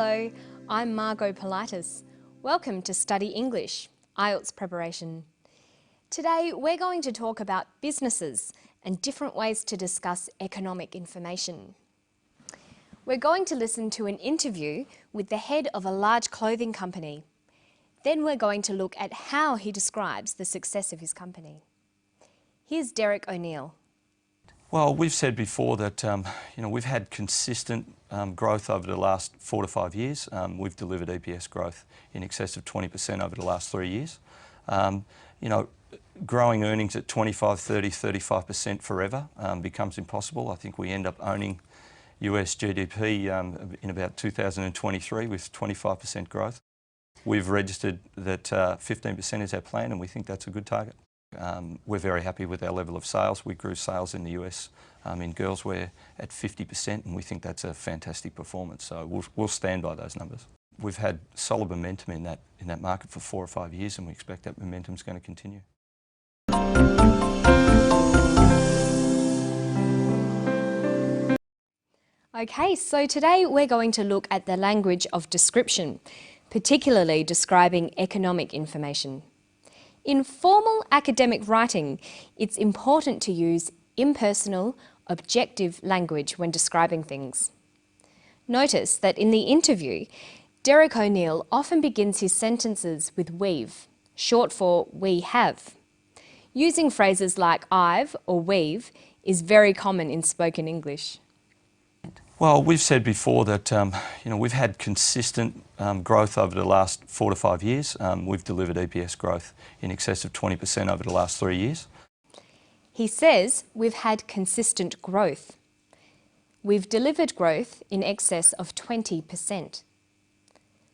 Hello, I'm Margot Politis. Welcome to Study English, IELTS preparation. Today we're going to talk about businesses and different ways to discuss economic information. We're going to listen to an interview with the head of a large clothing company. Then we're going to look at how he describes the success of his company. Here's Derek O'Neill. Well, we've said before that we've had consistent growth over the last 4 to 5 years. We've delivered EPS growth in excess of 20% over the last 3 years. Growing earnings at 25, 30, 35% forever becomes impossible. I think we end up owning US GDP in about 2023 with 25% growth. We've registered that 15% is our plan, and we think that's a good target. We're very happy with our level of sales. We grew sales in the US in girls wear at 50%, and we think that's a fantastic performance. So we'll stand by those numbers. We've had solid momentum in that market for 4 or 5 years, and we expect that momentum is going to continue. Okay, so today we're going to look at the language of description, particularly describing economic information. In formal academic writing, it's important to use impersonal, objective language when describing things. Notice that in the interview, Derek O'Neill often begins his sentences with we've, short for we have. Using phrases like I've or we've is very common in spoken English. Well, we've said before that we've had consistent growth over the last 4 to 5 years. We've delivered EPS growth in excess of 20% over the last 3 years. He says we've had consistent growth. We've delivered growth in excess of 20%.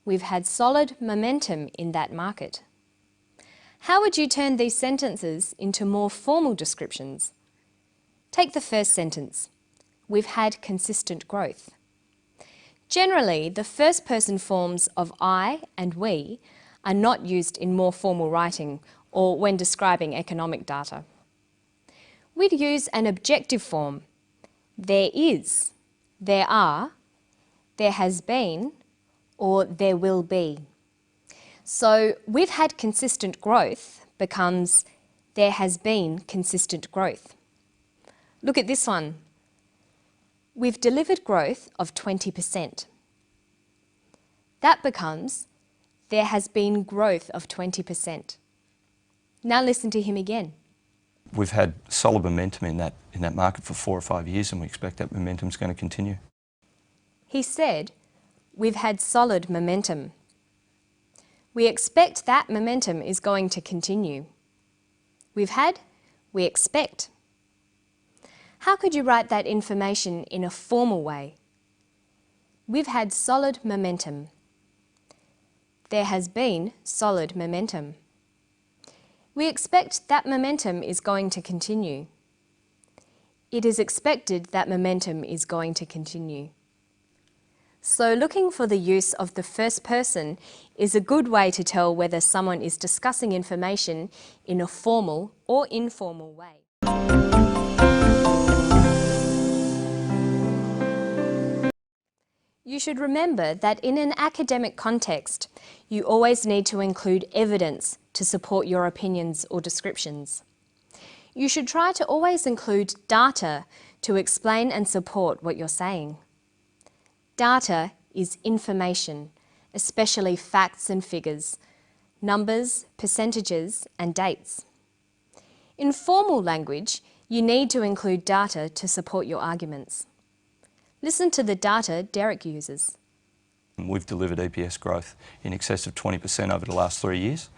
We've had solid momentum in that market. How would you turn these sentences into more formal descriptions? Take the first sentence. We've had consistent growth. Generally, the first person forms of I and we are not used in more formal writing or when describing economic data. We'd use an objective form. There is, there are, there has been, or there will be. So we've had consistent growth becomes there has been consistent growth. Look at this one. We've delivered growth of 20%. That becomes there has been growth of 20%. Now listen to him again. We've had solid momentum in that market for 4 or 5 years, and we expect that momentum is going to continue. He said, we've had solid momentum. We expect that momentum is going to continue. We've had, we expect. How could you write that information in a formal way? We've had solid momentum. There has been solid momentum. We expect that momentum is going to continue. It is expected that momentum is going to continue. So looking for the use of the first person is a good way to tell whether someone is discussing information in a formal or informal way. You should remember that in an academic context, you always need to include evidence to support your opinions or descriptions. You should try to always include data to explain and support what you're saying. Data is information, especially facts and figures, numbers, percentages, and dates. In formal language, you need to include data to support your arguments. Listen to the data Derek uses. We've delivered EPS growth in excess of 20% over the last 3 years.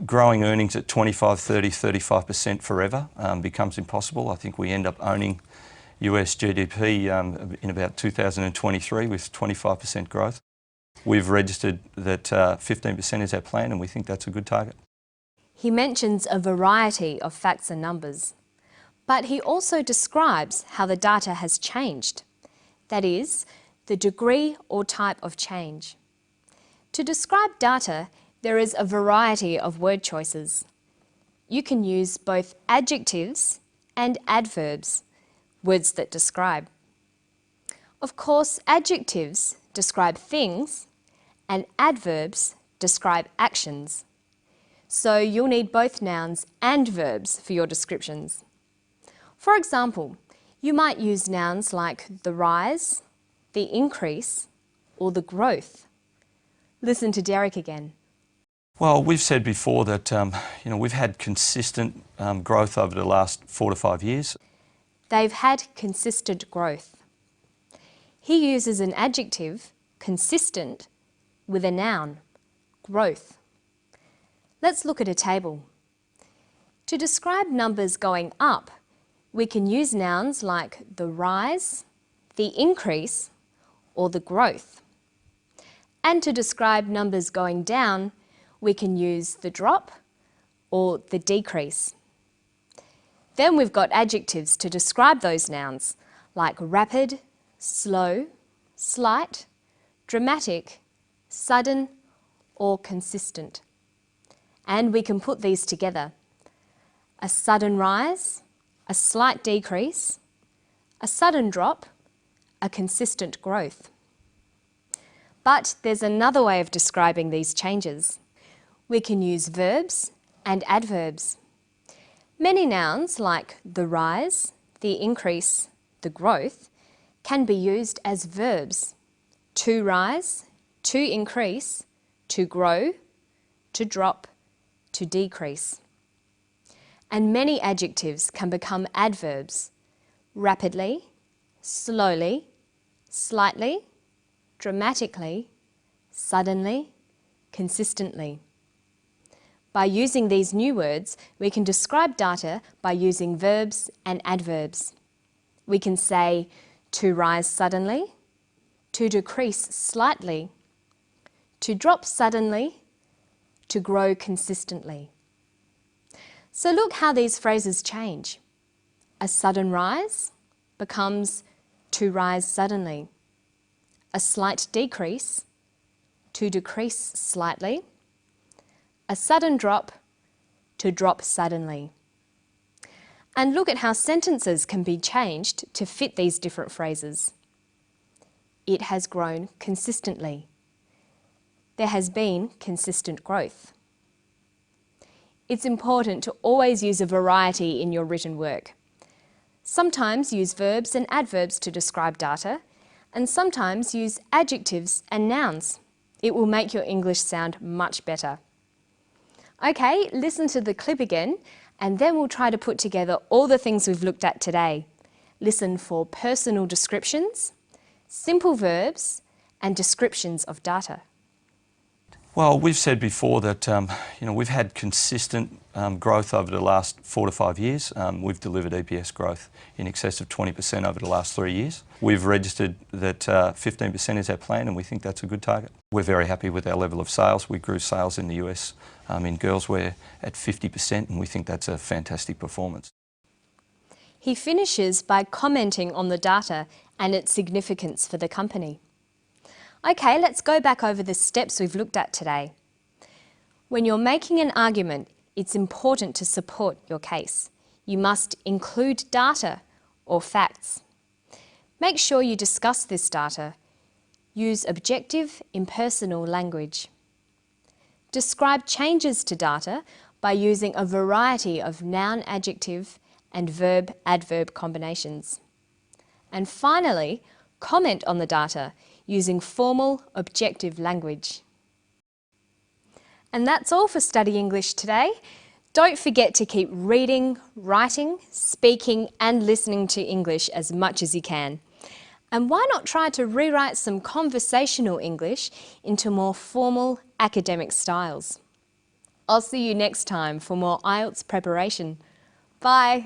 Growing earnings at 25, 30, 35% forever becomes impossible. I think we end up owning US GDP in about 2023 with 25% growth. We've registered that 15% is our plan, and we think that's a good target. He mentions a variety of facts and numbers. But he also describes how the data has changed. That is, the degree or type of change. To describe data, there is a variety of word choices. You can use both adjectives and adverbs, words that describe. Of course, adjectives describe things and adverbs describe actions. So you'll need both nouns and verbs for your descriptions. For example, you might use nouns like the rise, the increase, or the growth. Listen to Derek again. Well, we've said before that we've had consistent growth over the last 4 to 5 years. They've had consistent growth. He uses an adjective, consistent, with a noun, growth. Let's look at a table. To describe numbers going up, we can use nouns like the rise, the increase, or the growth. And to describe numbers going down, we can use the drop or the decrease. Then we've got adjectives to describe those nouns, like rapid, slow, slight, dramatic, sudden, or consistent. And we can put these together. A sudden rise, a slight decrease, a sudden drop, a consistent growth. But there's another way of describing these changes. We can use verbs and adverbs. Many nouns like the rise, the increase, the growth can be used as verbs. To rise, to increase, to grow, to drop, to decrease. And many adjectives can become adverbs. Rapidly, slowly, slightly, dramatically, suddenly, consistently. By using these new words, we can describe data by using verbs and adverbs. We can say to rise suddenly, to decrease slightly, to drop suddenly, to grow consistently. So look how these phrases change. A sudden rise becomes to rise suddenly. A slight decrease, to decrease slightly. A sudden drop, to drop suddenly. And look at how sentences can be changed to fit these different phrases. It has grown consistently. There has been consistent growth. It's important to always use a variety in your written work. Sometimes use verbs and adverbs to describe data, and sometimes use adjectives and nouns. It will make your English sound much better. Okay, listen to the clip again, and then we'll try to put together all the things we've looked at today. Listen for personal descriptions, simple verbs, and descriptions of data. Well, we've said before that we've had consistent growth over the last 4 to 5 years. We've delivered EPS growth in excess of 20% over the last 3 years. We've registered that 15% is our plan, and we think that's a good target. We're very happy with our level of sales. We grew sales in the US in girls wear at 50%, and we think that's a fantastic performance. He finishes by commenting on the data and its significance for the company. Okay, let's go back over the steps we've looked at today. When you're making an argument, it's important to support your case. You must include data or facts. Make sure you discuss this data. Use objective, impersonal language. Describe changes to data by using a variety of noun, adjective, and verb, adverb combinations. And finally, comment on the data using formal, objective language. And that's all for Study English today. Don't forget to keep reading, writing, speaking and listening to English as much as you can. And why not try to rewrite some conversational English into more formal academic styles? I'll see you next time for more IELTS preparation. Bye!